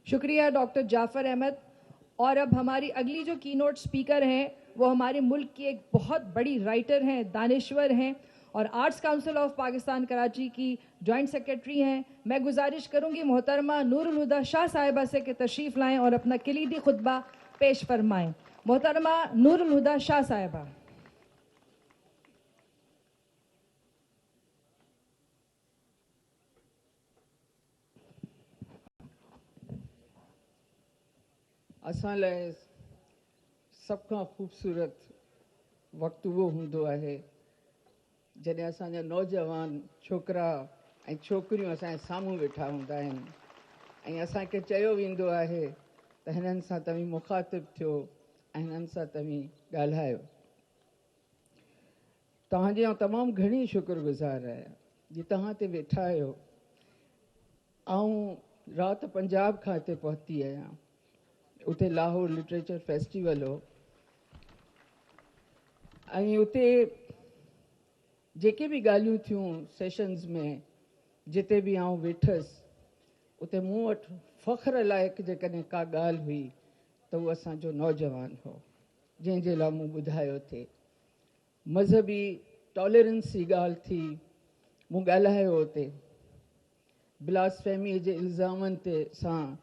शुक्रिया डॉक्टर जाफ़र अहमद। और अब हमारी अगली जो कीनोट स्पीकर हैं वो हमारे मुल्क की एक बहुत बड़ी राइटर हैं, दानिश्वर हैं और arts council of Pakistan Karachi की जॉइंट सेक्रेटरी हैं। मैं गुजारिश करूंगी मोहतरमा नूरुल हुदा शाह साहिबा से कि तशरीफ़ लाएं और अपना कलीदी खुतबा पेश फरमाएं। मोहतरमा नूरुल हुदा शाह साहिबा। असां लाइ सभ खां ख़ूबसूरत वक़्तु उहो हूंदो आहे जॾहिं असांजा नौजवान छोकिरा ऐं छोकिरियूं असांजे साम्हूं वेठा हूंदा आहिनि ऐं असांखे चयो वेंदो आहे त हिननि सां तव्हीं मुखातिब थियो ऐं हिननि सां तव्हीं ॻाल्हायो। तव्हांजी आउं तमामु घणी शुक्रगुज़ार आहियां जीअं तव्हां हिते वेठा आहियो। आउं राति पंजाब खां हिते पहुती आहियां, उते लाहौर लिटरेचर फेस्टिवल हो ऐं उते जेके बि ॻाल्हियूं थियूं सेशन्स में, जिते बि आउं वेठसि उते मूं वटि फ़ख्र लाइक़ु जेकॾहिं का ॻाल्हि हुई त उहो असांजो नौजवान हो, जंहिंजे लाइ मूं ॿुधायो थिए। मज़हबी टॉलरेंस जी ॻाल्हि थी, मूं ॻाल्हायो उते। ब्लास्फेमी जे इल्ज़ामनि ते सां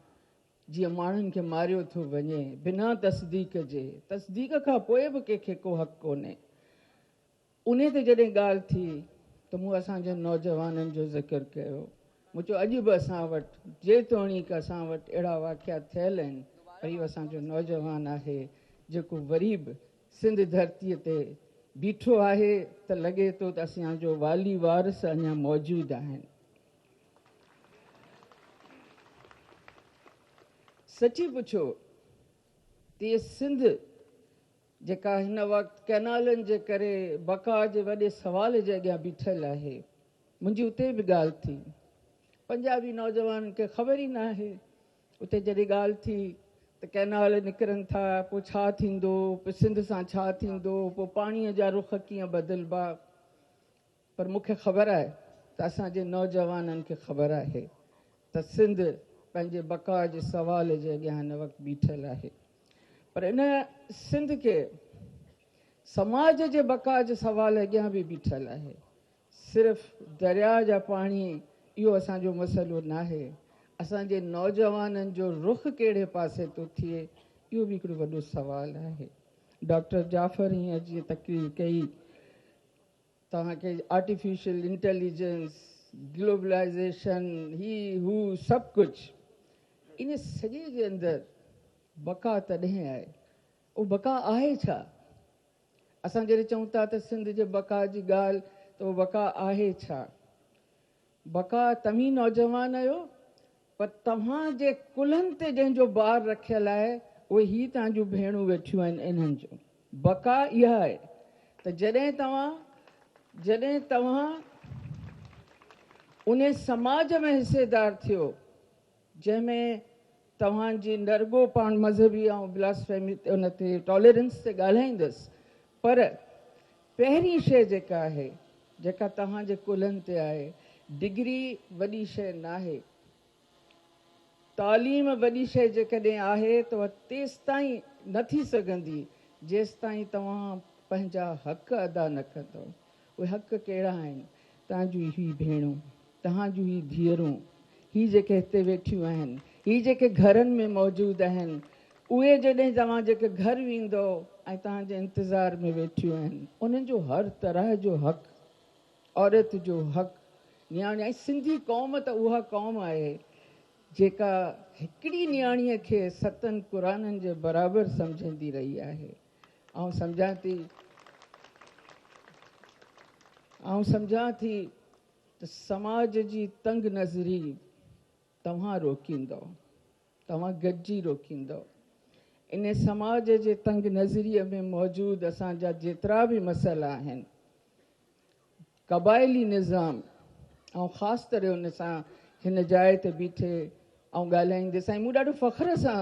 जीअं माण्हुनि खे मारियो थो वञे बिना तस्दीक जे, तस्दीक खां पोइ बि कंहिंखे को हक़ कोन्हे। उन ते जॾहिं ॻाल्हि थी त मूं असांजे नौजवाननि जो ज़िक्र कयो। मूं चयो अॼु बि असां वटि जेतोणीकि असां वटि अहिड़ा वाक़िया थियल आहिनि, पर इहो असांजो नौजवान आहे जेको वरी बि सिंध धरतीअ ते बीठो आहे त लॻे थो त असांजो वाली वारिस अञा मौजूदु आहिनि। सची पुछो त इहे सिंध जेका हिन वक़्तु कैनालनि जे करे बका जे वॾे सवाल जे अॻियां बीठल आहे, मुंहिंजी उते बि ॻाल्हि थी। पंजाबी नौजवाननि खे ख़बर ई न आहे। उते जॾहिं ॻाल्हि थी त कैनाल निकिरनि था, पोइ छा थींदो, पोइ सिंध सां छा थींदो, पोइ पाणीअ जा रुख कीअं बदिलबा। पर मूंखे ख़बर आहे त असांजे नौजवाननि खे ख़बर आहे त सिंध पंहिंजे बका जे सवाल जे अॻियां हिन वक़्तु बीठल आहे। पर इन सिंध खे समाज जे बका जे सवाल अॻियां बि बीठल आहे। सिर्फ़ु दरिया जा पाणी इहो असांजो मसइलो न आहे। असांजे नौजवाननि जो रुख कहिड़े पासे थो थिए, इहो बि हिकिड़ो वॾो सुवालु आहे। डॉक्टर जाफ़र हीअं जीअं तकरीर कई, तव्हांखे आर्टिफिशियल इंटेलिजेंस, ग्लोबलाइज़ेशन, ही हू सभु कुझु, इन सॼे जे अंदरि बका तॾहिं आहे। उहो बका आहे छा? असां जॾहिं चऊं था त सिंध जे बका जी ॻाल्हि, त उहो बका आहे छा? बका तव्हीं नौजवान आहियो, पर तव्हांजे कुल्हनि ते जंहिंजो बार रखियलु आहे उहे ही तव्हांजूं भेणूं वेठियूं आहिनि। इन्हनि जो बका इहा आहे त जॾहिं तव्हां उन समाज में हिसेदार थियो जंहिंमें तव्हांजी नरगो पाण मज़हबी ऐं ब्लास्फेमी उन ते टॉलरेंस ते ॻाल्हाईंदसि, पर पहिरीं शइ जेका आहे, जेका तव्हांजे कुल्हनि ते आहे, डिग्री वॾी शइ न आहे। तालीम वॾी शइ जेकॾहिं आहे त उहा तेसि ताईं न थी सघंदी जेसि ताईं तव्हां पंहिंजा हक़ अदा न कंदव। उहे हक़ कहिड़ा आहिनि? तव्हांजूं ही भेणूं, तव्हांजूं ही धीअरूं, ही जेके हिते वेठियूं आहिनि, ही जेके घरनि में मौजूदु आहिनि, उहे जॾहिं तव्हां जेके घर वेंदो ऐं तव्हांजे इंतज़ार में वेठियूं आहिनि, उन्हनि जो हर तरह जो हक़, औरत जो हक़, नियाणी। ऐं सिंधी क़ौम त उहा क़ौम आहे जेका हिकिड़ी नियाणीअ खे 7 क़ुराननि जे बराबरि सम्झंदी रही आहे। ऐं सम्झां थी त समाज जी तंग नज़री तव्हां रोकींदव, तव्हां गॾिजी रोकींदव। इन समाज जे तंग नज़रीअ में मौजूदु असांजा जेतिरा बि मसइला आहिनि, क़बाइली निज़ाम, ऐं ख़ासि करे उन सां हिन जाइ ते बीठे ऐं ॻाल्हाईंदसि। ऐं मूं ॾाढो फ़ख्र सां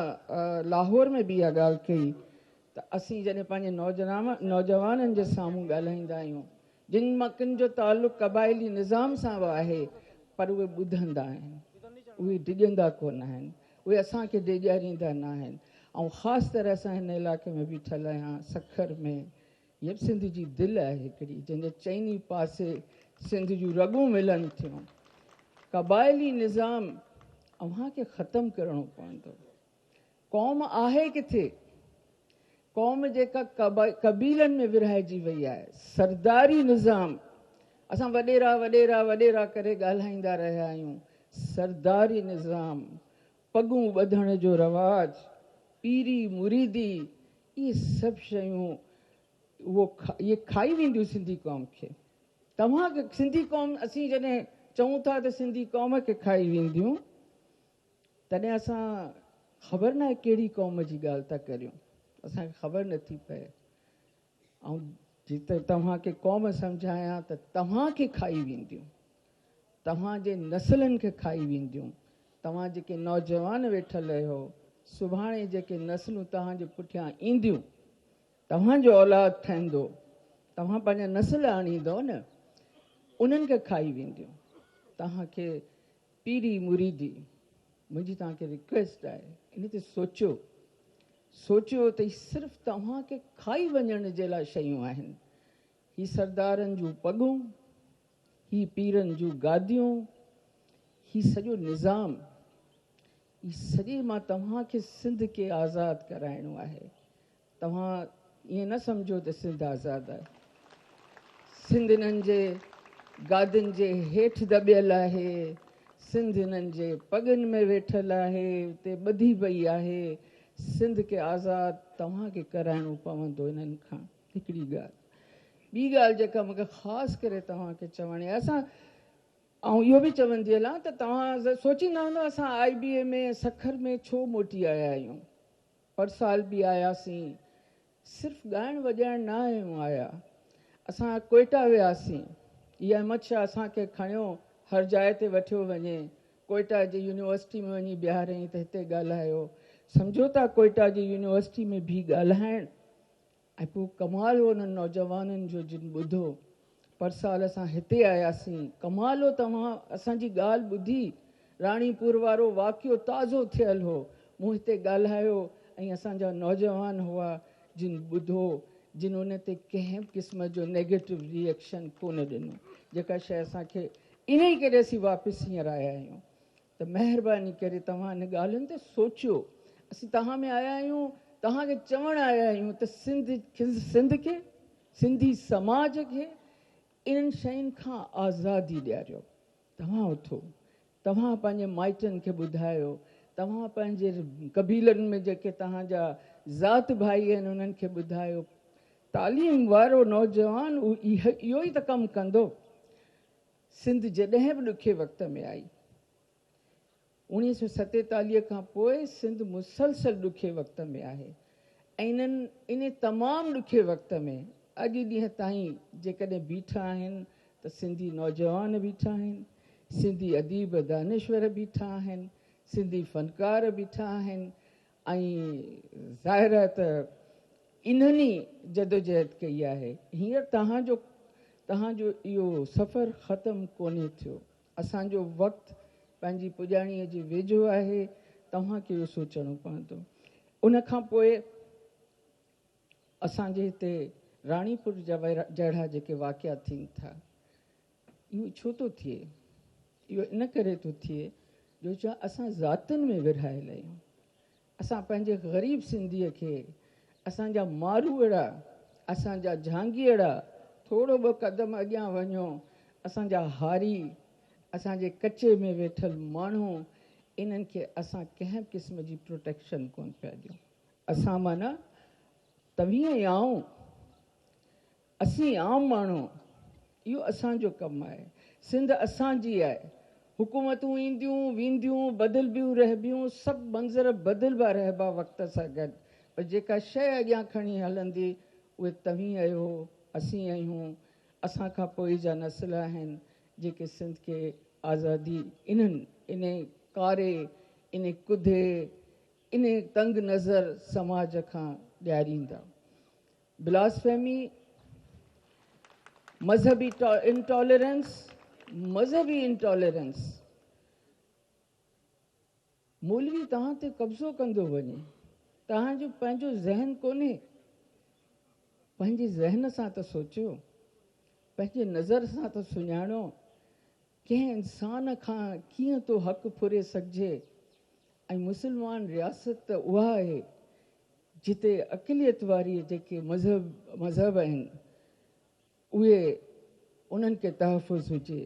लाहौर में बि इहा ॻाल्हि कई त असीं जॾहिं पंहिंजे नौजवाननि जे साम्हूं ॻाल्हाईंदा आहियूं, जिन मकिन जो तालुक़ु क़बाइली निज़ाम सां आहे, पर उहे ॿुधंदा आहिनि, उहे डिॼंदा कोन आहिनि, उहे असांखे ॾेॼारींदा न आहिनि। ऐं ख़ासि तरह सां हिन इलाइक़े में बीठल आहियां सखर में, हीअ बि सिंध जी दिलि आहे हिकिड़ी, जंहिंजे चइनी पासे सिंध जूं रॻूं मिलनि थियूं। क़बाइली निज़ाम अव्हांखे ख़तमु करिणो पवंदो। क़ौम आहे किथे? क़ौम जेका कबीलनि में विरहाइजी वई आहे, सरदारी निज़ाम। असां वॾेरा वॾेरा वॾेरा करे ॻाल्हाईंदा रहिया आहियूं। सरदारी निज़ाम, पगूं ॿधण जो रवाज, पीरी मुरीदी, इहे सभु शयूं इहे खाई वेंदियूं सिंधी क़ौम खे। तव्हांखे सिंधी क़ौम, असीं जॾहिं चऊं था त सिंधी क़ौम खे खाई वेंदियूं, तॾहिं असां ख़बर न आहे कहिड़ी क़ौम जी ॻाल्हि था करियूं, असांखे ख़बर नथी पए। ऐं जिते तव्हांखे क़ौम सम्झायां त तव्हांखे खाई वेंदियूं, तव्हांजे नसलनि खे खाई वेंदियूं। तव्हां जेके नौजवान वेठल आहियो, सुभाणे जेके नसलूं तव्हांजे पुठियां ईंदियूं, तव्हांजो औलाद ठहंदो, तव्हां पंहिंजा नस्ल आणींदव न, उन्हनि खे खाई वेंदियूं। तव्हांखे पीरी मुरीदी, मुंहिंजी तव्हांखे रिक्वेस्ट आहे, इन ते सोचियो त ही सिर्फ़ु तव्हांखे खाई वञण जे लाइ शयूं आहिनि। ही सरदारनि जूं पगूं, ही पीरनि जूं गादियूं, ही सॼो निज़ाम, ही सॼे मां तव्हांखे सिंध खे आज़ादु कराइणो आहे। तव्हां ईअं न सम्झो त सिंध आज़ादु आहे। सिंध इन्हनि जे गादियुनि जे हेठि दॿियल आहे, सिंध इन्हनि जे पगनि में वेठल आहे, उते ॿधी पई आहे। सिंध खे आज़ादु तव्हांखे कराइणो पवंदो इन्हनि खां। हिकिड़ी ॻाल्हि, ॿी ॻाल्हि जेका मूंखे ख़ासि करे तव्हांखे चवणी आहे, असां ऐं इहो बि चवंदी हलां त तव्हां सोचींदा हूंदा असां IBA में सखर में छो मोटी आया आहियूं। पर साल बि आयासीं, सिर्फ़ु ॻाइणु वॼाइणु न आहियूं आया। असां कोयटा वियासीं, इहा अहमद शाह असांखे खणियो, हर जाइ ते वठियो वञे, कोयटा जी यूनिवर्सिटी में वञी बीहारियईं त हिते ॻाल्हायो। सम्झो था कोयटा जी यूनिवर्सिटी में बि ॻाल्हाइणु, ऐं पोइ कमाल हो उन्हनि नौजवाननि जो जिन ॿुधो। पर साल असां हिते आयासीं, कमाल हो तव्हां असांजी ॻाल्हि ॿुधी। राणीपुर वारो वाक़ियो ताज़ो थियल हो, मूं हिते ॻाल्हायो ऐं असांजा नौजवान हुआ जिन ॿुधो, जिन उन ते कंहिं क़िस्म जो नेगेटिव रिएक्शन कोन ॾिनो। जेका शइ असांखे इन ई करे असीं वापसि हींअर आया आहियूं। त महिरबानी करे तव्हां इन ॻाल्हियुनि ते सोचियो। असीं तव्हां में आया आहियूं, तव्हांखे चवणु आया आहियूं त सिंध खे, सिंधी समाज खे इन्हनि शयुनि खां आज़ादी ॾियारियो। तव्हां उथो, तव्हां पंहिंजे माइटनि खे ॿुधायो, तव्हां पंहिंजे कबीलनि में जेके तव्हांजा ज़ात भाई आहिनि उन्हनि खे ॿुधायो। तालीम वारो नौजवान इहो ई त कमु कंदो। सिंध जॾहिं बि ॾुखे वक़्त में आई, 1947 खां पोइ सिंध मुसलसल ॾुखे वक़्त में आहे। ऐं इन तमामु ॾुखे वक़्त में अॼु ॾींहं ताईं जेकॾहिं बीठा आहिनि त सिंधी नौजवान बीठा आहिनि, सिंधी अदीब दानिश्वर बीठा आहिनि, सिंधी फ़नकार बीठा आहिनि। ऐं ज़ाहिर आहे त इन्हनि जदोजहद कई आहे। हींअर तव्हांजो इहो सफ़र ख़तमु कोन्हे थियो। असांजो वक़्तु पंहिंजी पुॼाणीअ जे वेझो आहे। तव्हांखे इहो सोचणो पवंदो। उन खां पोइ असांजे हिते राणीपुर जहिड़ा जेके वाक़िया थियनि था, इहो छो थो थिए? इहो इन करे थो थिए जो छा असां ज़ातियुनि में विरहायल आहियूं। असां पंहिंजे ग़रीब सिंधीअ खे, असांजा मारूअड़ा, असांजा झांगीअड़ा, थोरो ॿ क़दम अॻियां वञो, असांजा हारी, असांजे कचे में वेठल माण्हू, इन्हनि खे असां कंहिं क़िस्म जी प्रोटेक्शन कोन पिया ॾियूं। असां माना तव्हीं आऊं, असीं आम माण्हू, इहो असांजो कमु आहे। सिंध असांजी आहे। हुकूमतूं ईंदियूं वेंदियूं, बदिलबियूं रहबियूं, सभु मंज़र बदिलबा रहबा वक़्त सां गॾु, पर जेका शइ अॻियां खणी हलंदी उहे तव्हीं आहियो, असीं आहियूं। असां खां पोइ जा नस्ल आहिनि जेके सिंध खे आज़ादी इन कारे, इन कुधे, इन तंग नज़र समाज खां ॾियारींदा। ब्लास्फेमी, मज़हबी इंटॉलरेंस मौलवी तव्हां ते कब्ज़ो कंदो वञे, तव्हांजो पंहिंजो ज़हन कोन्हे, पंहिंजे ज़हन सां त सोचो, पंहिंजे नज़र सां त सुञाणो कंहिं इंसान खां कीअं थो हक़ फुरे सघिजे। ऐं मुस्लमान रियासत त उहा आहे जिते अक़लियत वारी जेके मज़हब आहिनि उहे उन्हनि खे तहफ़ुज़ हुजे।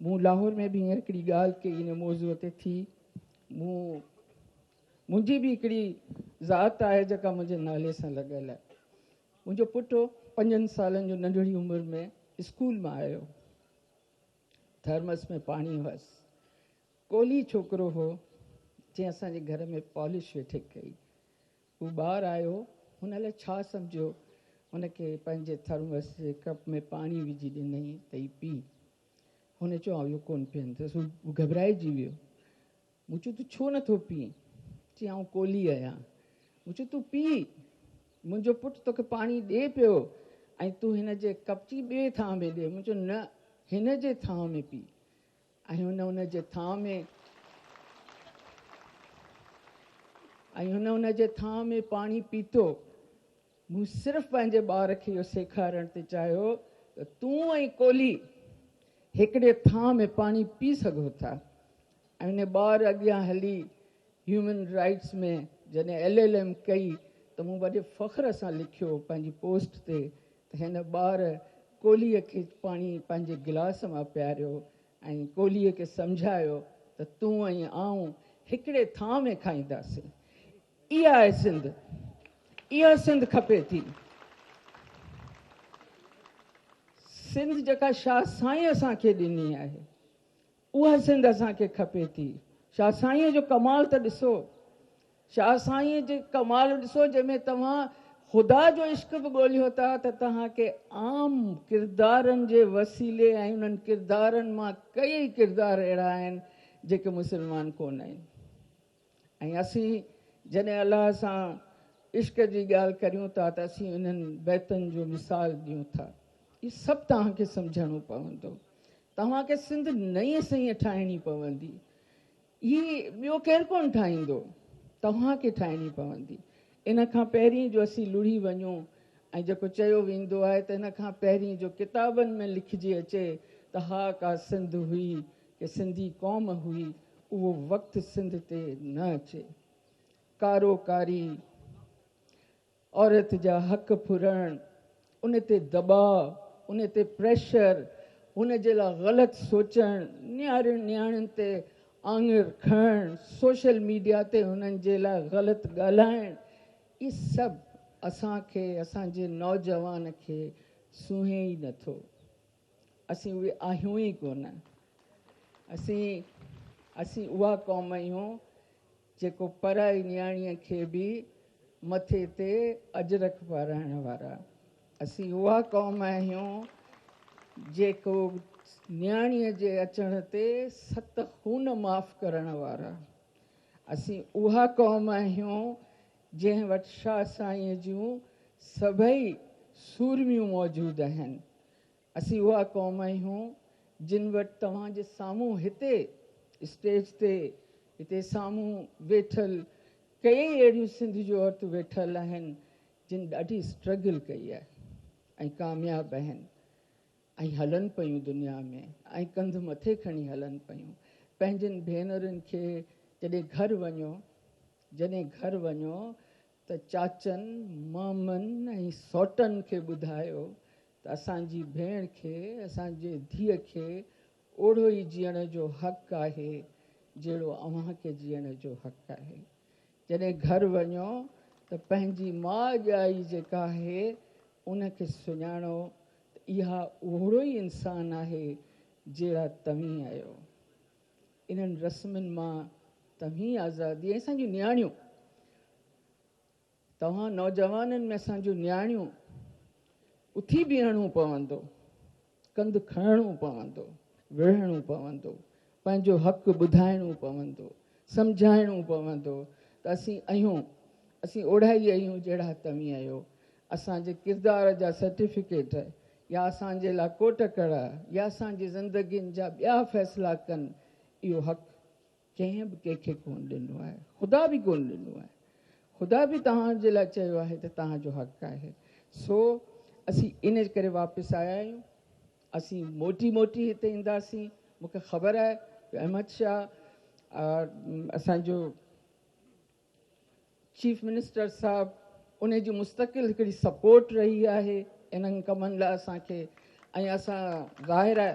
मूं लाहौर में बि हींअर हिकिड़ी ॻाल्हि कई इन मौज़ूअ ते थी। मुंहिंजी बि हिकिड़ी ज़ात आहे जेका मुंहिंजे नाले सां लॻल आहे। मुंहिंजो पुटु 5 सालनि जो नंढड़ी उमिरि में स्कूल मां आयो, थर्मस में पाणी हुअसि, कोली छोकिरो हो जंहिं असांजे घर में पॉलिश वेठे कई। हू ॿारु आयो, हुन लाइ छा सम्झो, हुनखे पंहिंजे थर्मस जे कप में पाणी विझी ॾिनई त ही पी। हुन चयो आउं इहो कोन पीअंदुसि। हू घबराइजी वियो। मूं चयो तूं छो नथो पीउ? चई आउं कोली आहियां। मूं चयो तूं पी, मुंहिंजो पुटु तोखे पाणी ॾिए पियो ऐं तूं हिन जे कप जी ॿिए थां में ॾे। मूं चयो न, हिन जे थां में पी। ऐं हुन जे थां में पाणी पीतो। मूं सिर्फ़ु पंहिंजे ॿार खे इहो सेखारण ते चाहियो त तूं ऐं कोली हिकिड़े थां में पाणी पी सघो था। ऐं हुन ॿारु अॻियां हली ह्यूमन राइट्स में जॾहिं LLM कई त मूं वॾे फ़ख्र सां लिखियो पंहिंजी पोस्ट ते त हिन ॿार कोलीअ खे पाणी पंहिंजे गिलास मां पियारियो ऐं कोलीअ खे सम्झायो त तूं ऐं आऊं हिकिड़े थां में खाईंदासीं। इहा आहे सिंध, इहा सिंध खपे थी। सिंध जेका शाह साईं असांखे ॾिनी आहे उहा सिंध असांखे खपे थी। शाह साईं जो कमाल त ॾिसो, शाह साईं जे कमाल ॾिसो जंहिंमें तव्हां ख़ुदा जो इश्क बि ॻोल्हियो था त तव्हांखे आम किरदारनि जे वसीले ऐं उन्हनि किरदारनि मां कई किरदार अहिड़ा आहिनि जेके मुस्लमान कोन आहिनि। ऐं असीं जॾहिं अलाह सां इश्क जी ॻाल्हि करियूं था त असीं उन्हनि बैतनि जो मिसाल ॾियूं था। इहो सभु तव्हांखे सम्झणो पवंदो। तव्हांखे सिंध नई सही ठाहिणी पवंदी। ही ॿियो केरु कोन ठाहींदो, तव्हांखे ठाहिणी पवंदी। इन खां पहिरीं जो असीं लुड़ी वञूं ऐं जेको चयो वेंदो आहे त इन खां पहिरीं जो किताबनि में लिखिजी अचे त हा का सिंध हुई, कि सिंधी क़ौम हुई, उहो वक़्तु सिंध ते न अचे। कारोकारी, औरत जा हक़ फुरण, उन ते दबाव, उन ते प्रेशर, हुन जे लाइ ग़लति सोचणु, न्याणियुनि ते आङुर खणणु, सोशल मीडिया ते हुननि जे लाइ ग़लति ॻाल्हाइणु, इहे सभु असांखे, असांजे नौजवान खे सूंहे ई नथो। असीं उहे आहियूं ई कोन। असीं उहा क़ौम आहियूं जेको पराई न्याणीअ खे बि मथे ते अजरक पाराइण वारा। असीं उहा क़ौम आहियूं जेको न्याणीअ जे अचण ते 7 खून माफ़ करण वारा। असीं उहा क़ौम आहियूं जंहिं वटि शाह साईं जूं सभई सूरमियूं मौजूदु आहिनि। असीं उहा क़ौम आहियूं जिन वटि तव्हांजे साम्हूं हिते स्टेज ते हिते साम्हूं वेठल कई अहिड़ियूं सिंध जूं औरतूं वेठल आहिनि जिन ॾाढी स्ट्रगल कई आहे ऐं कामयाबु आहिनि ऐं हलनि पियूं दुनिया में ऐं कंधु मथे खणी हलनि पियूं। पंहिंजनि भेनरुनि खे जॾहिं घर वञो त चाचनि, मामनि ऐं सौटनि खे ॿुधायो त असांजी भेण खे, असांजे धीअ खे ओड़ो ई जीअण जो हक़ु आहे जहिड़ो अव्हांखे जीअण जो हक़ु आहे। जॾहिं घर वञो त पंहिंजी माउ ॼाई जेका आहे उनखे सुञाणो त इहा ओड़ो ई इंसानु आहे जहिड़ा तव्हीं आहियो। इन्हनि रस्मनि मां तव्हीं आज़ादी। असांजूं न्याणियूं, तव्हां नौजवाननि में असांजूं न्याणियूं उथी बीहणो पवंदो, कंधु खणणो पवंदो, विढ़णो पवंदो, पंहिंजो हक़ु ॿुधाइणो पवंदो, सम्झाइणो पवंदो त असीं आहियूं, असीं ओड़ा ई आहियूं जहिड़ा तव्हीं आहियो। असांजे किरदार जा सर्टिफिकेट या असांजे लाइ कोट कड़ा या असांजी ज़िंदगियुनि जा ॿिया फ़ैसिला कनि, इहो हक़ु कंहिं बि कंहिंखे कोन ॾिनो आहे, ख़ुदा बि कोन ॾिनो आहे। ख़ुदा बि तव्हांजे लाइ चयो आहे त तव्हांजो हक़ आहे। सो असीं इन करे वापसि आया आहियूं। असीं मोटी मोटी हिते ईंदासीं। मूंखे ख़बर आहे कि अहमद शाह असांजो चीफ मिनिस्टर साहब उन जी मुस्तक़िल हिकिड़ी सपोर्ट रही आहे इन्हनि कमनि लाइ असांखे। ऐं असां ज़ाहिर आहे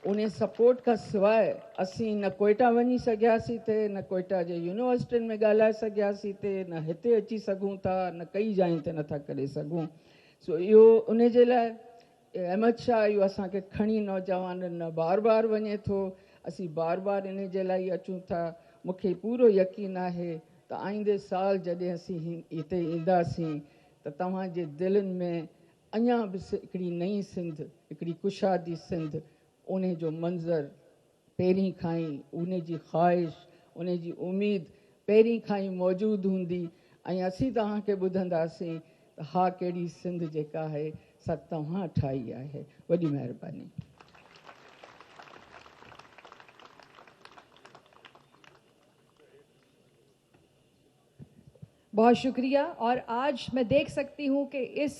उन सपोर्ट खां सवाइ असीं न कोयटा वञी सघियासीं थे, न कोयटा जे यूनिवर्सिटियुनि में ॻाल्हाए सघियासीं थे, न हिते अची सघूं था, न कई जायुनि ते नथा करे सघूं। सो इहो उन जे लाइ अहमद शाह इहो असांखे खणी नौजवाननि न बार बार वञे थो। असीं बार बार इन जे लाइ अचूं था। मूंखे पूरो यकीन आहे त आईंदे साल जॾहिं असीं हिते ईंदासीं त तव्हांजे दिलनि में अञा बि हिकिड़ी नई सिंध, हिकिड़ी कुशादी सिंध, उन जो मंज़र पहिरीं खां ई, उन जी ख़्वाहिश, उन जी उमेद पहिरीं खां ई मौजूदु हूंदी। ऐं असीं तव्हांखे ॿुधंदासीं त हा कहिड़ी सिंध जेका आहे सा तव्हां ठाही आहे। वॾी महिरबानी। बहुत शुक्रिया। और आज मैं देख सकती हूँ कि इस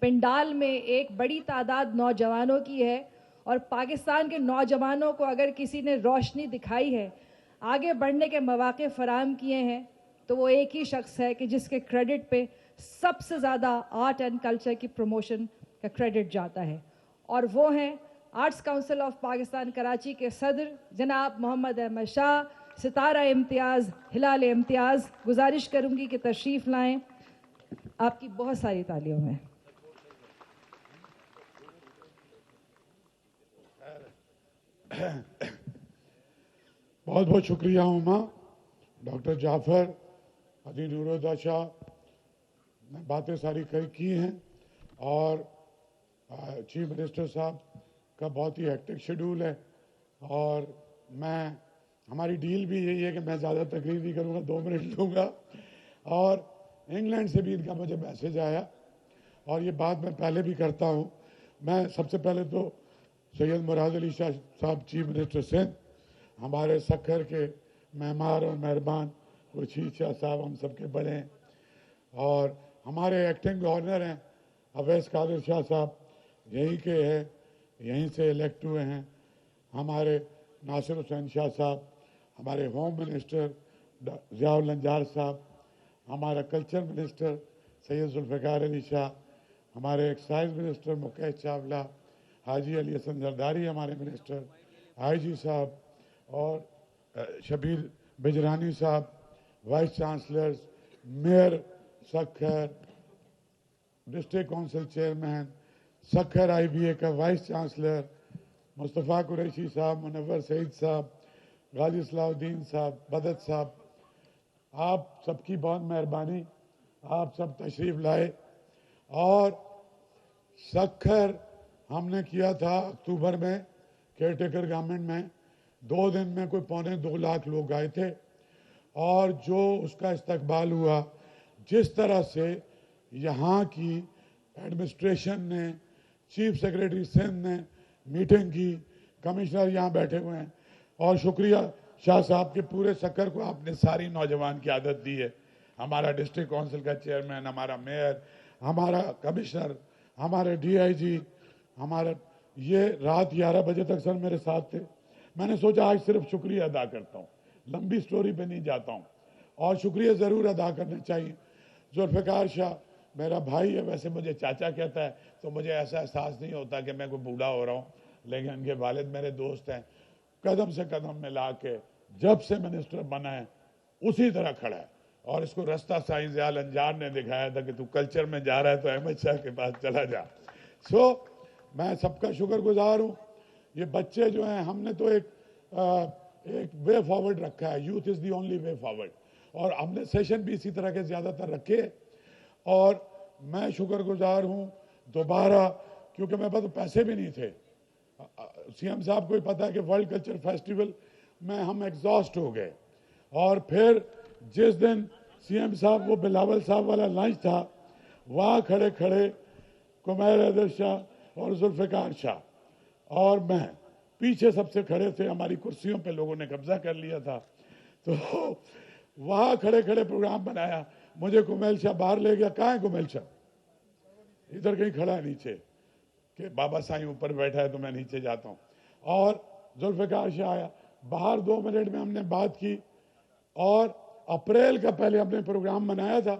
पंडाल में एक बड़ी तादाद नौजवानों की है, और पाकिस्तान के नौजवानों को अगर किसी ने रोशनी दिखाई है, आगे बढ़ने के मौके फराहम किए हैं, तो वो एक ही शख्स है कि जिसके क्रेडिट पे सबसे ज़्यादा आर्ट एंड कल्चर की प्रमोशन का क्रेडिट जाता है, और वो हैं arts council of Pakistan Karachi के सदर जनाब मोहम्मद अहमद शाह, सितारा इम्तियाज़, हिलाल इम्तियाज़। गुजारिश करूंगी कि तशरीफ़ लाएं। आपकी बहुत सारी तालियों में। बहुत बहुत शुक्रिया उमा। डॉक्टर जाफ़र, अदी नूरुद्दीन शाह ने बातें सारी की हैं, और चीफ मिनिस्टर साहब का बहुत ही हेक्टिक शेड्यूल है, और हमारी डील भी यही है कि मैं ज़्यादा तकरीर नहीं करूँगा, 2 मिनट लूँगा। और इंग्लैंड से भी इनका मुझे मैसेज आया, और ये बात मैं पहले भी करता हूँ। मैं सबसे पहले तो सैयद मुराद अली शाह साहब, चीफ मिनिस्टर सिंध, हमारे सखर के मेहमान और मेहरबान खुर्शीद शाह साहब, हम सबके बड़े हैं, और हमारे एक्टिंग गवर्नर हैं अवैस कादिर शाह साहब, यहीं के हैं, यहीं से इलेक्ट हुए हैं। हमारे नासिर हुसैन शाह साहब, हमारे होम मिनिस्टर ज़ियाउल लंजार साहब, हमारा कल्चर मिनिस्टर सैयद जुल्फ़िकार अली शाह, हमारे एक्साइज मिनिस्टर मुकेश चावला, हाजी अली हसन जरदारी हमारे मिनिस्टर, आईजी साहब, और शबीर बिजरानी साहब, vice chancellors, mayor Sukkur, district council chairman, Sukkur IBA का वाइस चांसलर, मुस्तफ़ा कुरैशी साहब, मुनव्वर सईद साहब, गाजी सलाउद्दीन साहब, बदत साहब, आप सबकी बहुत मेहरबानी, आप सब तशरीफ़ लाए। और सखर हमने किया था अक्टूबर में, केयरटेकर गवर्नमेंट में, 2 दिन में कोई 2.25 लाख लोग आए थे, और जो उसका इस्तकबाल हुआ, जिस तरह से यहाँ की एडमिनिस्ट्रेशन ने, चीफ सेक्रेटरी सिंध ने मीटिंग की, कमिश्नर यहाँ बैठे हुए हैं, और शुक्रिया शाह साहब के पूरे सकर को आपने सारी नौजवान की आदत दी है। हमारा डिस्ट्रिक्ट काउंसिल का चेयरमैन, हमारा मेयर, हमारा कमिश्नर, हमारे DIG, हमारा ये रात 11 बजे तक सर मेरे साथ थे। मैंने सोचा आज सिर्फ शुक्रिया अदा करता हूँ, लंबी स्टोरी पे नहीं जाता हूँ, और शुक्रिया ज़रूर अदा करना चाहिए। जुल्फ़िकार शाह मेरा भाई है, वैसे मुझे चाचा कहता है, तो मुझे ऐसा एहसास नहीं होता कि मैं कोई बूढ़ा हो रहा हूँ, लेकिन उनके वालिद मेरे दोस्त हैं। कदम से कदम मिला के जब से मिनिस्टर बना है उसी तरह खड़ा है, और इसको रास्ता साईं ज़ियाउल अंजार ने दिखाया था कि तू कल्चर में जा रहा है तो अहमद शाह के पास चला जा। सो मैं सबका शुक्रगुजार हूँ। ये बच्चे जो हैं, हमने तो एक वे फॉरवर्ड रखा है, youth is the only way forward, और हमने सेशन भी इसी तरह के ज़्यादातर रखे। और मैं शुक्रगुजार हूँ दोबारा, क्योंकि मेरे पास तो पैसे भी नहीं थे। CM साहब को ही पता है कि वर्ल्ड कल्चर फेस्टिवल में हम एग्जॉस्ट हो गए, और फिर जिस दिन CM साहब वो बिलावल साहब वाला लंच था, वहाँ खड़े खड़े कुमैर हैदर शाह और जुल्फ़िकार शाह और मैं पीछे सबसे खड़े थे। हमारी कुर्सियों पे लोगों ने कब्जा कर लिया था, تو وہاں کھڑے کھڑے پروگرام بنایا. مجھے کمیل شاہ باہر لے گیا. کہاں ہے کمیل شاہ؟ ادھر کہیں کھڑا ہے نیچے, کہ بابا سائیں اوپر بیٹھا ہے تو میں نیچے جاتا ہوں. اور ذوالفقار شاہ آیا باہر, 2 منٹ میں ہم نے بات کی. اور اپریل کا پہلے ہم نے پروگرام بنایا تھا.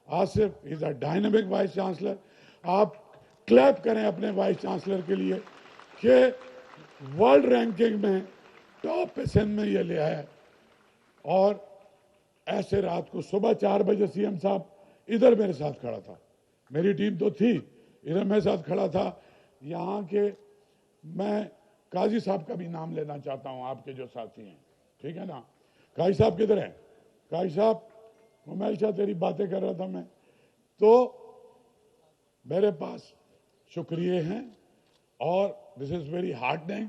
آصف از اے ڈائنامک وائس چانسلر. آپ کلیپ کریں اپنے وائس چانسلر کے لیے کہ ورلڈ رینکنگ میں ٹاپ پہ سندھ میں یہ لے آیا. اور ایسے رات کو صبح 4 بجے سی ایم صاحب ادھر میرے ساتھ کھڑا تھا. میری ٹیم تو تھی, ادھر میرے ساتھ کھڑا تھا. یہاں کے میں قاضی صاحب کا بھی نام لینا چاہتا ہوں, آپ کے جو ساتھی ہیں, ٹھیک ہے نا. قاضی صاحب کدھر ہیں؟ قاضی صاحب, کمیل شاہ تیری باتیں کر رہا تھا میں. تو میرے پاس شکریہ ہیں, اور دس از ویری ہارڈنگ.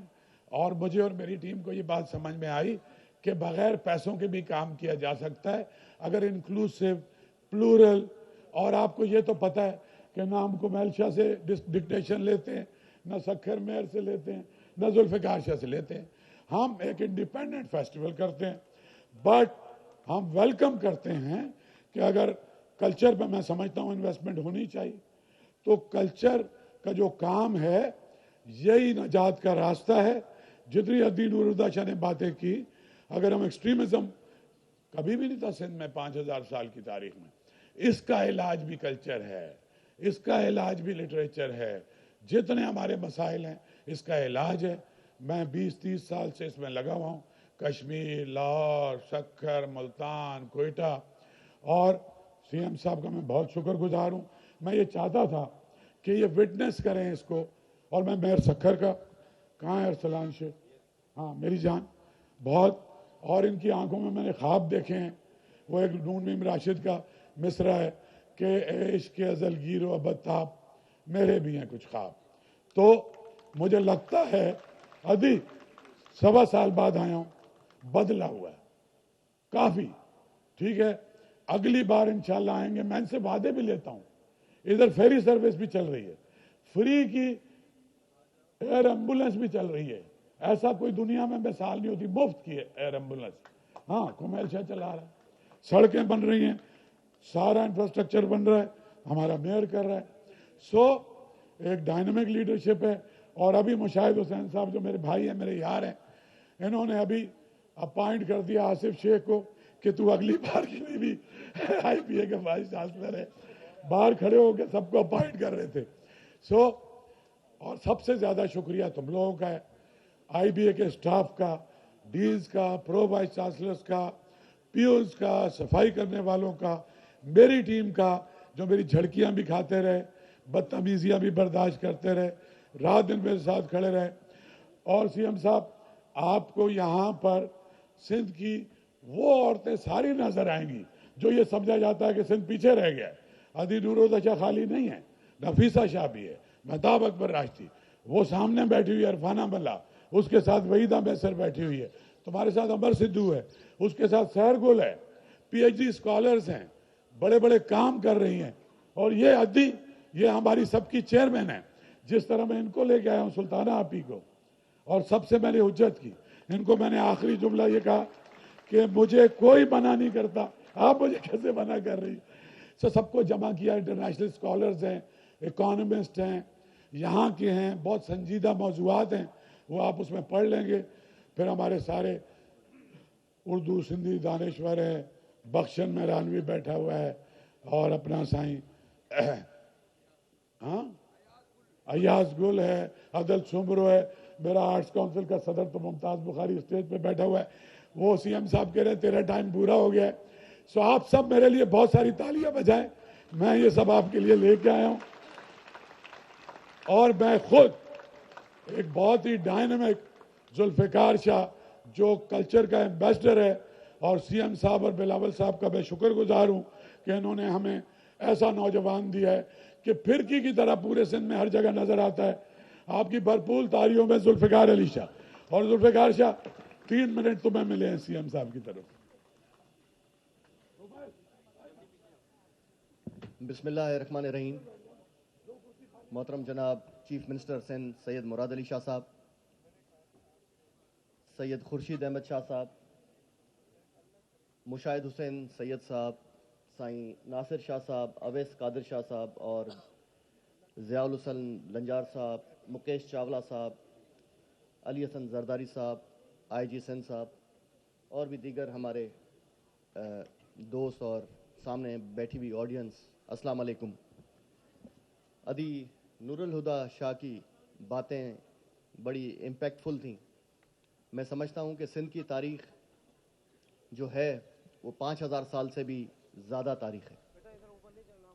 اور مجھے اور میری ٹیم کو یہ بات سمجھ میں آئی کہ بغیر پیسوں کے بھی کام کیا جا سکتا ہے اگر انکلوسیو, پلورل. اور آپ کو یہ تو پتہ ہے کہ نہ ہم کمیل شاہ سے ڈکٹیشن لیتے ہیں, نہ سکھر میر سے لیتے ہیں, نہ ذوالفقار شاہ سے لیتے ہیں. ہم ایک انڈیپینڈنٹ فیسٹیول کرتے ہیں, بٹ ہم ویلکم کرتے ہیں کہ اگر کلچر پہ میں سمجھتا ہوں انویسٹمنٹ ہونی چاہیے, تو کلچر کا جو کام ہے یہی نجات کا راستہ ہے. جتنی عدی نورالدہ شاہ نے باتیں کی, اگر ہم ایکسٹریمزم کبھی بھی نہیں تھا سندھ میں 5000 سال کی تاریخ میں, اس کا علاج بھی کلچر ہے, اس کا علاج بھی لٹریچر ہے. جتنے ہمارے مسائل ہیں اس کا علاج ہے. میں 20-30 سال سے اس میں لگا ہوا ہوں, کشمیر, لاہور, سکھر, ملتان, کوئٹہ. اور سی ایم صاحب کا میں بہت شکر گزار ہوں. میں یہ چاہتا تھا کہ یہ وٹنس کریں اس کو. اور میں میر سکھر کا, کہاں ہے ارسلان شیخ, ہاں میری جان, بہت. اور ان کی آنکھوں میں نے خواب دیکھے ہیں. وہ ایک نون میم راشد کا مصرع ہے کہ عشق ازل گیر و ابد تاب, میرے بھی ہیں کچھ خواب. تو مجھے لگتا ہے ادھی 1.25 سال بعد آیا ہوں, بدلا ہوا ہے کافی, ٹھیک ہے. اگلی بار انشاءاللہ آئیں گے. میں ان سے وعدے بھی لیتا ہوں. ادھر فیری سروس بھی چل رہی ہے, فری کی ایئر ایمبولنس بھی چل رہی ہے. ایسا کوئی دنیا میں مثال نہیں ہوتی, مفت کی ہے ایئر ایمبولنس. ہاں کمیل شاہ چلا رہا ہے. سڑکیں بن رہی ہیں, سارا انفراسٹرکچر بن رہا ہے, ہمارا میئر کر رہا ہے. سو ایک ڈائنامک لیڈرشپ ہے. اور ابھی مشاہد حسین صاحب جو میرے بھائی ہیں, میرے یار ہیں, انہوں نے ابھی اپائنٹ کر دیا آصف شیخ کو کہ تو اگلی بار کے لیے بھی آئی پی اے کا وائس چانسلر ہے. باہر کھڑے ہو کے سب کو اپائنٹ کر رہے تھے. سو اور سب سے زیادہ شکریہ تم لوگوں کا ہے, آئی بی اے کے اسٹاف کا, ڈیز کا, پرو وائس چانسلرز کا, پیوز کا, صفائی کرنے والوں کا, میری ٹیم کا جو میری جھڑکیاں بھی کھاتے رہے, بدتمیزیاں بھی برداشت کرتے رہے, رات دن میرے ساتھ کھڑے رہے. اور سی ایم صاحب, آپ کو یہاں پر سندھ کی وہ عورتیں ساری نظر آئیں گی جو یہ سمجھا جاتا ہے کہ سندھ پیچھے رہ گیا. عدی نورالدہ شاہ خالی نہیں ہے, نفیسہ شاہ بھی ہے, مہتاب اکبر راشدی, وہ سامنے بیٹھی ہوئی ہے عرفانہ ملا, اس کے ساتھ وحیدہ میسر بیٹھی ہوئی ہے, تمہارے ساتھ امر سدھو ہے, اس کے ساتھ سہر گل ہے, پی ایچ ڈی اسکالرز ہیں, بڑے بڑے کام کر رہی ہیں. اور یہ عدی, یہ ہماری سب کی چیئرمین ہے. جس طرح میں ان کو لے کے آیا ہوں, سلطانہ آپی کو, اور سب سے میں نے حجت کی, ان کو میں نے آخری جملہ یہ کہا کہ مجھے کوئی منع نہیں کرتا, آپ مجھے کیسے منع کر رہی. سب کو جمع کیا, انٹرنیشنل اسکالرز ہیں, اکانومسٹ ہیں, یہاں کے ہیں, بہت سنجیدہ موضوعات ہیں, وہ آپ اس میں پڑھ لیں گے. پھر ہمارے سارے اردو سندھی دانشور ہے, بخشن میرانوی بیٹھا ہوا ہے, اور اپنا سائیں ہاں ایاز گل ہے, عدل سمرو ہے, میرا آرٹس کونسل کا صدر تو ممتاز بخاری اسٹیج پہ بیٹھا ہوا ہے. وہ سی ایم صاحب کہہ رہے ہیں تیرا ٹائم پورا ہو گیا ہے. سو آپ سب میرے لیے بہت ساری تالیاں بجائیں, میں یہ سب آپ کے لیے لے کے آیا ہوں. اور میں خود ایک بہت ہی ڈائنامک ذوالفقار شاہ جو کلچر کا ایمبیسڈر ہے, اور سی ایم صاحب اور بلاول صاحب کا میں شکر گزار ہوں کہ انہوں نے ہمیں ایسا نوجوان دیا ہے کہ پھرکی کی طرح پورے سندھ میں ہر جگہ نظر آتا ہے. آپ کی بھرپور تالیوں میں ذوالفقار علی شاہ. اور ذوالفقار شاہ 3 منٹ تمہیں ملے ہیں سی ایم صاحب کی طرف. بسم اللہ الرحمن الرحیم. محترم جناب چیف منسٹر سندھ سید مراد علی شاہ صاحب, سید خورشید احمد شاہ صاحب, मुशाहिद हुसैन सैयद साहब, साईं नासिर शाह साहब, अवैस कादिर शाह साहब और ज़ियाउल हुसैन लंजार साहब, मुकेश चावला साहब, अली हसन जरदारी साहब, IG सिंध साहब और भी दीगर हमारे दोस्त और सामने बैठी हुई ऑडियंस, अस्सलाम वालेकुम। अदी नूरुल हुदा शाह की बातें बड़ी इम्पैक्टफुल थीं। मैं समझता हूँ कि सिंध की तारीख़ जो है वो 5000 साल से भी ज़्यादा तारीख़ है।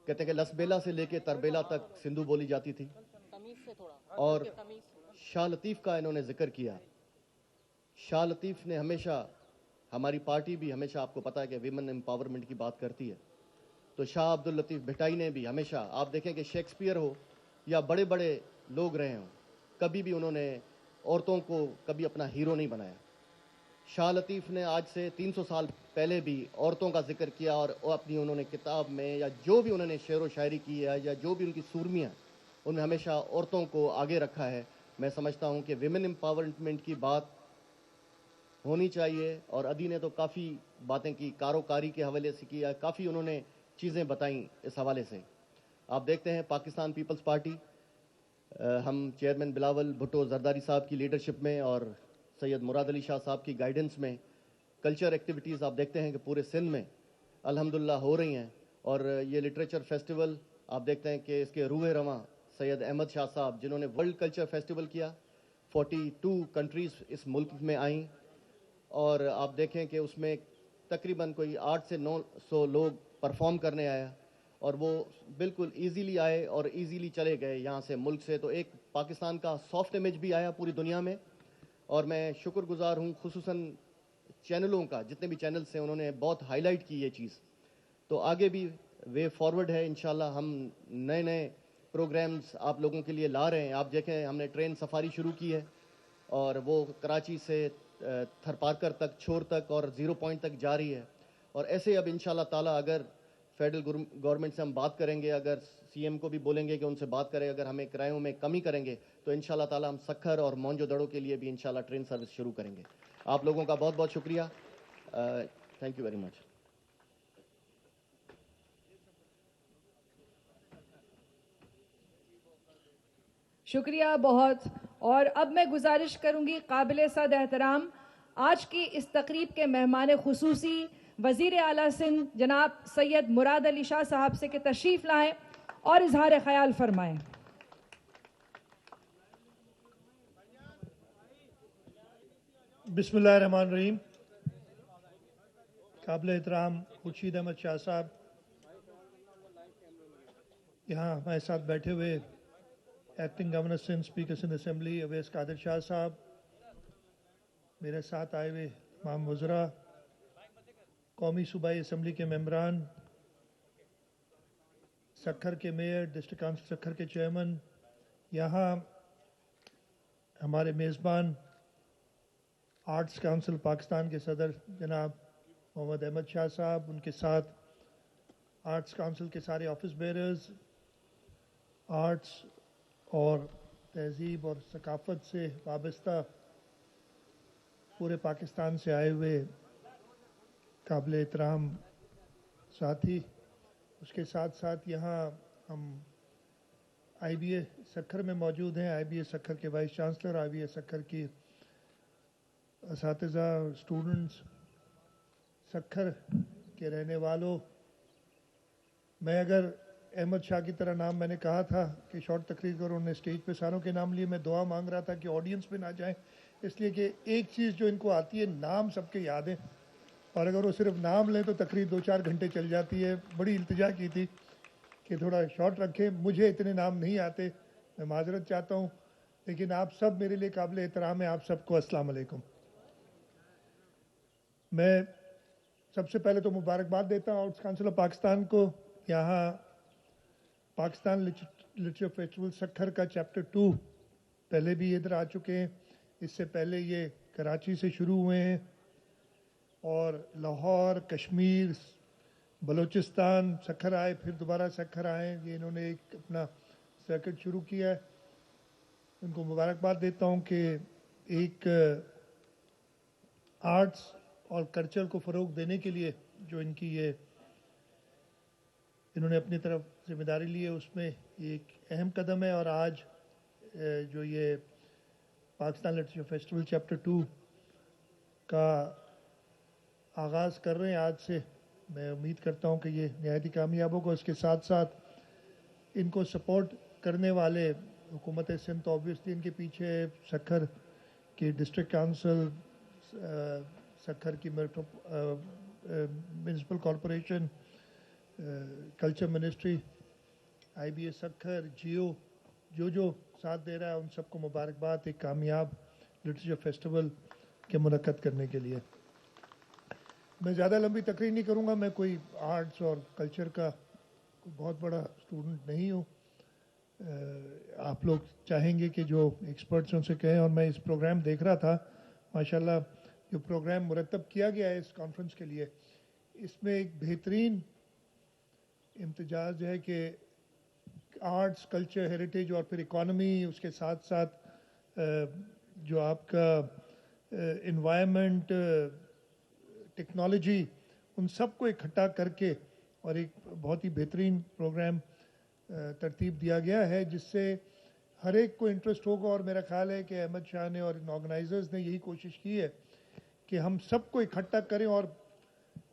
कहते हैं कि लसबेला से लेके तरबेला तक सिंधु बोली जाती थी। और शाह लतीफ़ का इन्होंने ज़िक्र किया। शाह लतीफ़ ने हमेशा, हमारी पार्टी भी हमेशा, आपको पता है कि विमेन एम्पावरमेंट की बात करती है, तो शाह अब्दुल लतीफ़ भिटाई ने भी हमेशा, आप देखें कि शेक्सपियर हो या बड़े बड़े लोग रहे हों, कभी भी उन्होंने औरतों को कभी अपना हीरो नहीं बनाया। शाह लतीफ़ ने आज से 300 साल पहले भी औरतों का जिक्र किया और अपनी उन्होंने किताब में या जो भी उन्होंने शेर व शायरी की है या जो भी उनकी सूरमियाँ, उन्होंने हमेशा औरतों को आगे रखा है। मैं समझता हूँ कि विमेन एम्पावरमेंट की बात होनी चाहिए और अदी ने तो काफ़ी बातें की, कारोकारी के हवाले से किया, काफ़ी उन्होंने चीज़ें बताई इस हवाले से। आप देखते हैं पाकिस्तान पीपल्स पार्टी, हम चेयरमैन बिलावल भुट्टो जरदारी साहब की लीडरशिप में और सैयद मुराद अली शाह साहब की गाइडेंस में कल्चर एक्टिविटीज़ आप देखते हैं कि पूरे सिंध में अल्हम्दुलिल्लाह हो रही हैं। और ये लिटरेचर फेस्टिवल आप देखते हैं कि इसके रूह रवां सैयद अहमद शाह साहब, जिन्होंने वर्ल्ड कल्चर फेस्टिवल किया, 42 कंट्रीज़ इस मुल्क में आईं और आप देखें कि उसमें तकरीबन कोई 8 से 900 लोग परफॉर्म करने आया और वो बिल्कुल इजीली आए और इजीली चले गए यहाँ से मुल्क से। तो एक पाकिस्तान का सॉफ्ट इमेज भी आया पूरी दुनिया में। और मैं शुक्रगुजार हूँ खुसूसन चैनलों का, जितने भी चैनल्स हैं उन्होंने बहुत हाईलाइट की ये चीज़। तो आगे भी वे फॉरवर्ड है, इंशाल्लाह हम नए नए प्रोग्राम्स आप लोगों के लिए ला रहे हैं। आप देखें हमने ट्रेन सफारी शुरू की है और वो कराची से थरपारकर तक, छोर तक और 0 पॉइंट तक जा रही है। और ऐसे अब इंशाल्लाह ताला अगर फेडरल गवर्नमेंट से हम बात करेंगे, अगर CM को भी बोलेंगे कि उनसे बात करें, अगर हमें किरायों में कमी करेंगे तो इंशाल्लाह ताला हम सक्खर और मोंजो दड़ों के लिए भी इंशाल्लाह ट्रेन सर्विस शुरू करेंगे। आप लोगों का बहुत बहुत शुक्रिया। Thank you very much. शुक्रिया बहुत। और अब मैं गुजारिश करूंगी काबिल सद एहतराम आज की इस तकरीब के मेहमान खुसूसी वज़ीर आला सिंध जनाब सैयद मुराद अली शाह साहब से कि तशरीफ़ लाएं और इजहार ख्याल फरमाएं। बिस्मिल्लाहिर्रहमानिर्रहीम। काबिल एहतराम खुर्शीद अहमद शाह साहब, यहाँ हमारे साथ बैठे हुए acting governor Sindh, speaker Sindh assembly Awais Qadir Shah साहब, मेरे साथ आए हुए तमाम वज़रा, कौमी सूबाई असम्बली के मेंबरान, सक्खर के मेयर, डिस्ट्रिक्ट काउंसिल सक्खर के चेयरमैन, यहाँ हमारे मेज़बान आर्ट्स काउंसिल पाकिस्तान के सदर जनाब मोहम्मद अहमद शाह साहब, उनके साथ आर्ट्स काउंसिल के सारे ऑफिस बेरर्स, आर्ट्स और तहज़ीब और सकाफ़त से वाबस्ता पूरे पाकिस्तान से आए हुए काबिल एहतराम साथी, उसके साथ साथ यहाँ हम IBA सक्खर में मौजूद हैं, IBA सक्खर के वाइस चांसलर, IBA सक्खर की असातिज़ा, स्टूडेंट्स, सक्खर के रहने वालों। मैं अगर अहमद शाह की तरह नाम मैंने कहा था कि शॉर्ट तकरीर करो, उन्होंने स्टेज पे सारों के नाम लिए, मैं दुआ मांग रहा था कि ऑडियंस पे ना जाए, इसलिए कि एक चीज़ जो इनको आती है, नाम सबके याद है और अगर वो सिर्फ नाम लें तो तकरीर 2-4 घंटे चल जाती है। बड़ी इल्तिजा की थी कि थोड़ा शॉर्ट रखें, मुझे इतने नाम नहीं आते, मैं माजरत चाहता हूँ, लेकिन आप सब मेरे लिए काबिल एहतराम है। आप सबको अस्सलाम वालेकुम। मैं सबसे पहले तो मुबारकबाद देता हूँ आर्ट्स काउंसिल ऑफ पाकिस्तान को। यहाँ पाकिस्तान लिटरेचर फेस्टिवल सक्खर का चैप्टर 2 पहले भी इधर आ चुके हैं, इससे पहले ये कराची से शुरू हुए हैं और लाहौर, कश्मीर, बलूचिस्तान सक्खर आए, फिर दोबारा सक्खर आए, ये इन्होंने एक अपना सर्किट शुरू किया है। उनको मुबारकबाद देता हूँ कि एक आर्ट्स اور کلچر کو فروغ دینے کے لیے جو انہوں نے اپنی طرف ذمہ داری لی ہے اس میں یہ ایک اہم قدم ہے. اور آج جو یہ پاکستان لٹریچر فیسٹیول چیپٹر 2 کا آغاز کر رہے ہیں آج سے, میں امید کرتا ہوں کہ یہ نہایت ہی کامیاب ہوگا. اس کے ساتھ ساتھ ان کو سپورٹ کرنے والے حکومت سندھ تو آبویسلی ان کے پیچھے سکھر کی ڈسٹرکٹ کونسل, سکھر کی municipal corporation, culture ministry, I B A Sukkur, Geo, جو ساتھ دے رہا ہے ان سب کو مبارکباد ایک کامیاب لٹریچر فیسٹیول کے منعقد کرنے کے لیے. میں زیادہ لمبی تقریر نہیں کروں گا, میں کوئی آرٹس اور کلچر کا بہت بڑا اسٹوڈنٹ نہیں ہوں. آپ لوگ چاہیں گے کہ جو ایکسپرٹس ان سے کہیں, اور میں اس پروگرام دیکھ رہا تھا ماشاءاللہ جو پروگرام مرتب کیا گیا ہے اس کانفرنس کے لیے, اس میں ایک بہترین امتزاج ہے کہ آرٹس, کلچر, ہیریٹیج اور پھر اکانومی, اس کے ساتھ ساتھ جو آپ کا انوائرمنٹ, ٹیکنالوجی, ان سب کو اکٹھا کر کے اور ایک بہت ہی بہترین پروگرام ترتیب دیا گیا ہے جس سے ہر ایک کو انٹرسٹ ہوگا. اور میرا خیال ہے کہ احمد شاہ نے اور ان آرگنائزرز نے یہی کوشش کی ہے کہ ہم سب کو اکٹھا کریں, اور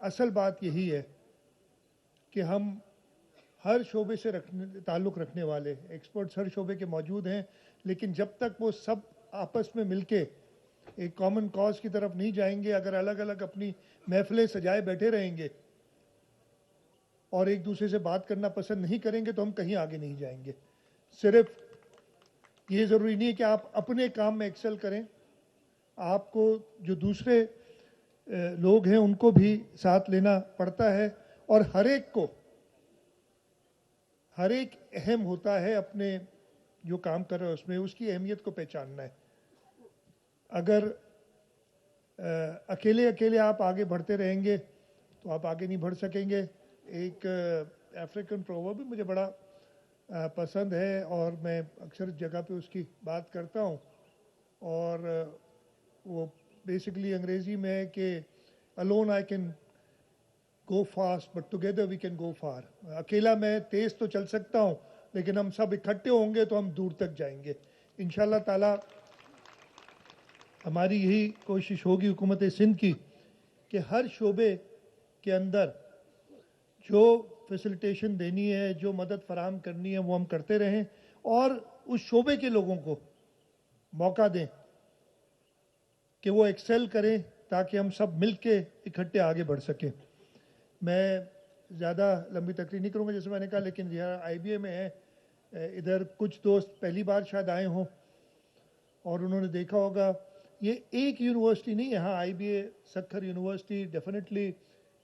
اصل بات یہی ہے کہ ہم ہر شعبے سے تعلق رکھنے والے ایکسپرٹس ہر شعبے کے موجود ہیں, لیکن جب تک وہ سب آپس میں مل کے ایک کامن کاز کی طرف نہیں جائیں گے, اگر الگ الگ اپنی محفلیں سجائے بیٹھے رہیں گے اور ایک دوسرے سے بات کرنا پسند نہیں کریں گے تو ہم کہیں آگے نہیں جائیں گے. صرف یہ ضروری نہیں ہے کہ آپ اپنے کام میں ایکسل کریں, آپ کو جو دوسرے لوگ ہیں ان کو بھی ساتھ لینا پڑتا ہے, اور ہر ایک اہم ہوتا ہے اپنے جو کام کر رہا ہے اس میں, اس کی اہمیت کو پہچاننا ہے. اگر اکیلے آپ آگے بڑھتے رہیں گے تو آپ آگے نہیں بڑھ سکیں گے. ایک افریقن پروورب بھی مجھے بڑا پسند ہے اور میں اکثر جگہ پہ اس کی بات کرتا ہوں, اور وہ بیسیکلی انگریزی میں ہے کہ alone I can go fast but together we can go far. اکیلا میں تیز تو چل سکتا ہوں لیکن ہم سب اکٹھے ہوں گے تو ہم دور تک جائیں گے انشاءاللہ تعالی. ہماری یہی کوشش ہوگی حکومت سندھ کی کہ ہر شعبے کے اندر جو فیسلٹیشن دینی ہے, جو مدد فراہم کرنی ہے وہ ہم کرتے رہیں, اور اس شعبے کے لوگوں کو موقع دیں کہ وہ ایکسل کریں تاکہ ہم سب مل کے اکٹھے آگے بڑھ سکیں. میں زیادہ لمبی تقریر نہیں کروں گا جیسے میں نے کہا, لیکن یہاں آئی بی اے میں ہے, ادھر کچھ دوست پہلی بار شاید آئے ہوں اور انہوں نے دیکھا ہوگا یہ ایک یونیورسٹی نہیں, یہاں I B A Sukkur university definitely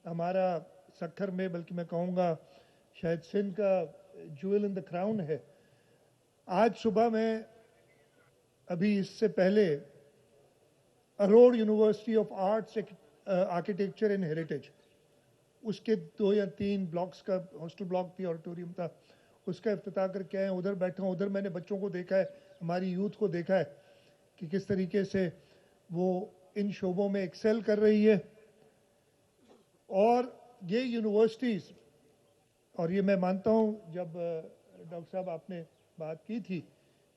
ہمارا سکھر میں, بلکہ میں کہوں گا شاید سندھ کا جویل ان دا کراؤن ہے. آج صبح میں ابھی اس سے پہلے Aror university of arts architecture and heritage, اس کے 2 یا 3 بلاکس کا ہاسٹل بلاک تھی, آڈیٹوریم تھا, اس کا افتتاح کر کے آئے. ادھر بیٹھا ہوں, ادھر میں نے بچوں کو دیکھا ہے, ہماری یوتھ کو دیکھا ہے کہ کس طریقے سے وہ ان شعبوں میں ایکسل کر رہی ہے. اور یہ یونیورسٹیز, اور یہ میں مانتا ہوں جب ڈاکٹر صاحب آپ نے بات کی تھی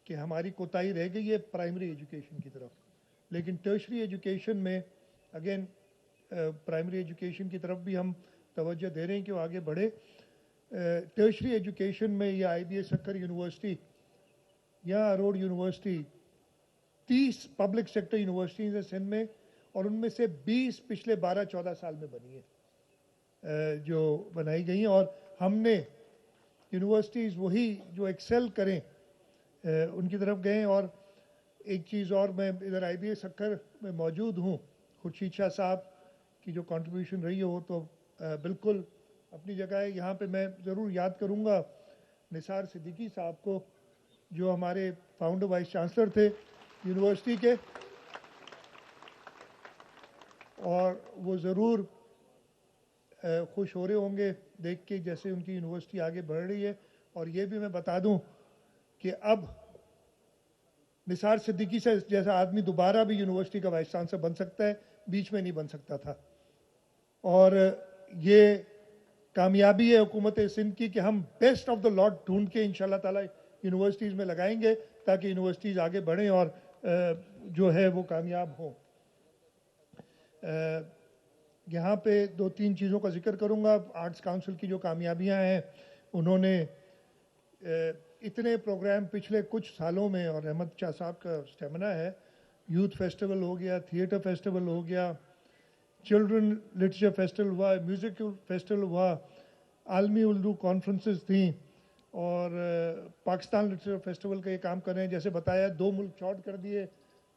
کہ ہماری کوتاہی رہ گئی ہے پرائمری ایجوکیشن کی طرف, لیکن ٹرشری ایجوکیشن میں اگین پرائمری ایجوکیشن کی طرف بھی ہم توجہ دے رہے ہیں کہ وہ آگے بڑھے. ٹرشری ایجوکیشن میں یہ آئی بی اے سکھر یونیورسٹی یا Aror university 30 public sector universities ہیں سندھ میں, اور ان میں سے 20 پچھلے 12-14 سال میں بنی ہیں, جو بنائی گئی ہیں. اور ہم نے یونیورسٹیز وہی جو ایکسل کریں ان کی طرف گئے. اور ایک چیز اور, میں ادھر آئی بی اے سکھر میں موجود ہوں, خورشید شاہ صاحب کی جو کنٹریبیوشن رہی ہے وہ تو بالکل اپنی جگہ ہے. یہاں پہ میں ضرور یاد کروں گا نثار صدیقی صاحب کو, جو ہمارے فاؤنڈر وائس چانسلر تھے یونیورسٹی کے, اور وہ ضرور خوش ہو رہے ہوں گے دیکھ کے جیسے ان کی یونیورسٹی آگے بڑھ رہی ہے. اور یہ بھی میں بتا دوں کہ اب نثار صدیقی سے جیسا آدمی دوبارہ بھی یونیورسٹی کا وائس چانسلر بن سکتا ہے, बीच में नहीं बन सकता था। और ये कामयाबी है हुकूमत सिंध की कि हम बेस्ट ऑफ द लॉट ढूंढ के इंशाल्लाह ताला यूनिवर्सिटीज़ में लगाएंगे ताकि यूनिवर्सिटीज़ आगे बढ़ें और जो है वो कामयाब हों। यहाँ पे 2-3 चीज़ों का जिक्र करूँगा। आर्ट्स काउंसिल की जो कामयाबियाँ हैं, उन्होंने इतने प्रोग्राम पिछले कुछ सालों में, और अहमद शाह साहब का स्टेमिना है, यूथ फेस्टिवल हो गया, थिएटर फेस्टिवल हो गया, चिल्ड्रन लिटरेचर फेस्टिवल हुआ, म्यूज़िक फेस्टिवल हुआ, आलमी उर्दू कॉन्फ्रेंसेस थी, और पाकिस्तान लिटरेचर फेस्टिवल का ये काम कर रहे हैं। जैसे बताया 2 मुल्क चौड़ कर दिए,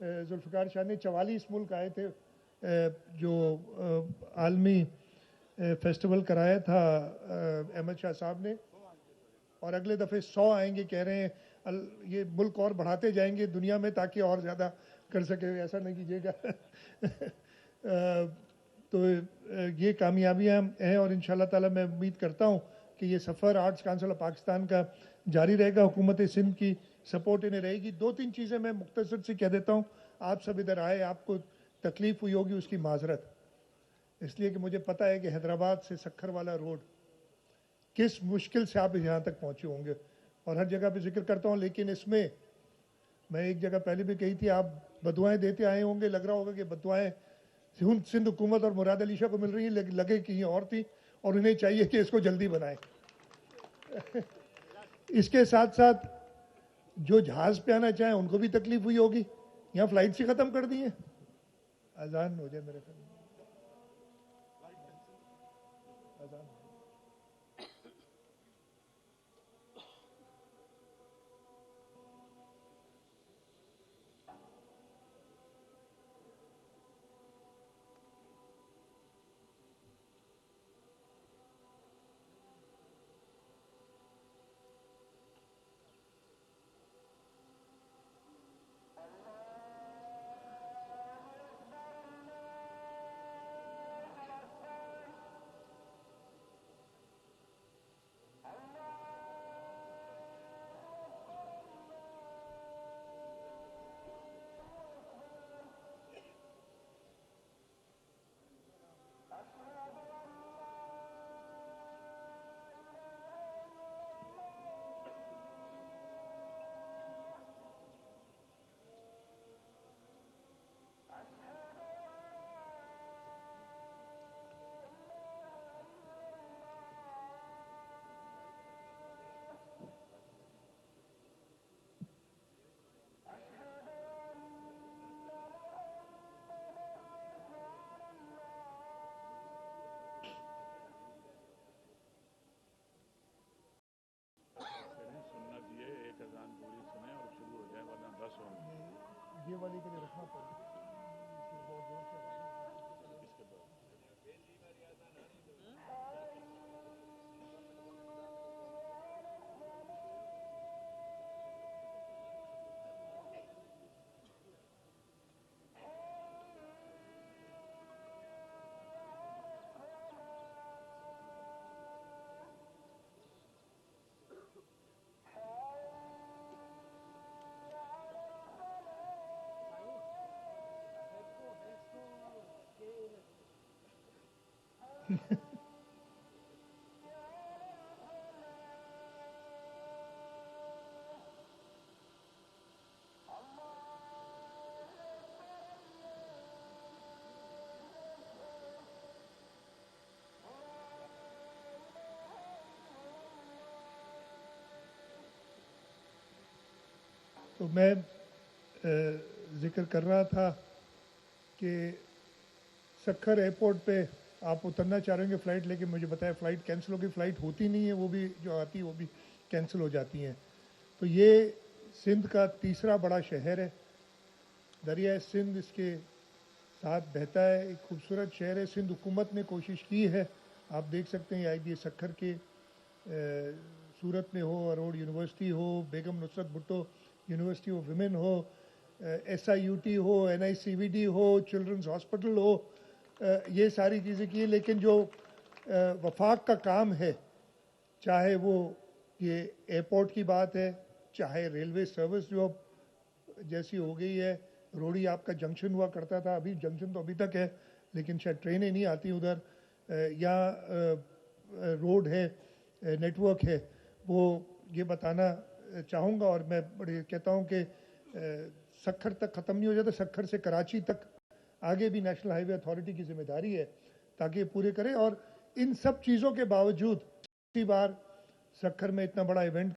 जुल्फ़िकार शाह ने 44 मुल्क आए थे जो आलमी फेस्टिवल कराया था अहमद शाह साहब ने, और अगले दफ़े 100 आएंगे कह रहे हैं। ये मुल्क और बढ़ाते जाएंगे दुनिया में ताकि और ज़्यादा कर सके, ऐसा नहीं कीजिएगा। तो ये कामयाबियाँ हैं और इंशाल्लाह ताला मैं उम्मीद करता हूँ कि ये सफ़र आर्ट्स काउंसिल ऑफ पाकिस्तान का जारी रहेगा। हुकूमत सिंध की सपोर्ट इन्हें रहेगी। 2-3 चीज़ें मैं मुख्तसर से कह देता हूँ। आप सब इधर आए, आपको तकलीफ़ हुई होगी, उसकी माजरत, इसलिए कि मुझे पता है कि हैदराबाद से सक्खर वाला रोड किस मुश्किल से आप यहाँ तक पहुँचे होंगे, और हर जगह पे जिक्र करता हूँ। लेकिन इसमें मैं एक जगह पहले भी कही थी, आप बदुआएँ देते आए होंगे, लग रहा होगा कि बदुआएँ सिंध हुकूमत और मुराद अली शाह को मिल रही है, लगे कहीं और थी, और उन्हें चाहिए कि इसको जल्दी बनाएं। इसके साथ साथ जो जहाज़ पे आना चाहें उनको भी तकलीफ हुई होगी। यहाँ फ्लाइट ही ख़त्म कर दी है। अजान हो जाए मेरे ख्याल में, अजान। ये वाली के लिए रखना पड़ेगा। बहुत जोर से तो मैं जिक्र कर रहा था कि सक्खर एयरपोर्ट पे आप उतरना चाह रहे होंगे फ़्लाइट, लेकिन मुझे बताया फ़्लाइट कैंसिल हो गई। फ़्लाइट होती नहीं है, वो भी जो आती है वो भी कैंसिल हो जाती हैं। तो ये सिंध का तीसरा बड़ा शहर है, दरिया सिंध इसके साथ बहता है, एक खूबसूरत शहर है। सिंध हुकूमत ने कोशिश की है, आप देख सकते हैं IBA सक्खर के सूरत में हो, अरोड़ यूनिवर्सिटी हो, Begum Nusrat Bhutto university of women हो, SIUT हो, NICVD हो, चिल्ड्रंस हॉस्पिटल हो, ये सारी चीज़ें की। लेकिन जो वफाक का काम है, चाहे वो ये एयरपोर्ट की बात है, चाहे रेलवे सर्विस जो जैसी हो गई है, روڑی آپ کا جنکشن ہوا کرتا تھا, ابھی جنکشن تو ابھی تک ہے لیکن شاید ٹرینیں نہیں آتی ادھر, یا روڈ ہے, نیٹ ورک ہے, وہ یہ بتانا چاہوں گا. اور میں بڑے کہتا ہوں کہ سکھر تک ختم نہیں ہو جاتا, سکھر سے کراچی تک آگے بھی نیشنل ہائی وے اتھارٹی کی ذمہ داری ہے تاکہ یہ پورے کرے. اور ان سب چیزوں کے باوجود اسی بار سکھر میں اتنا بڑا ایونٹ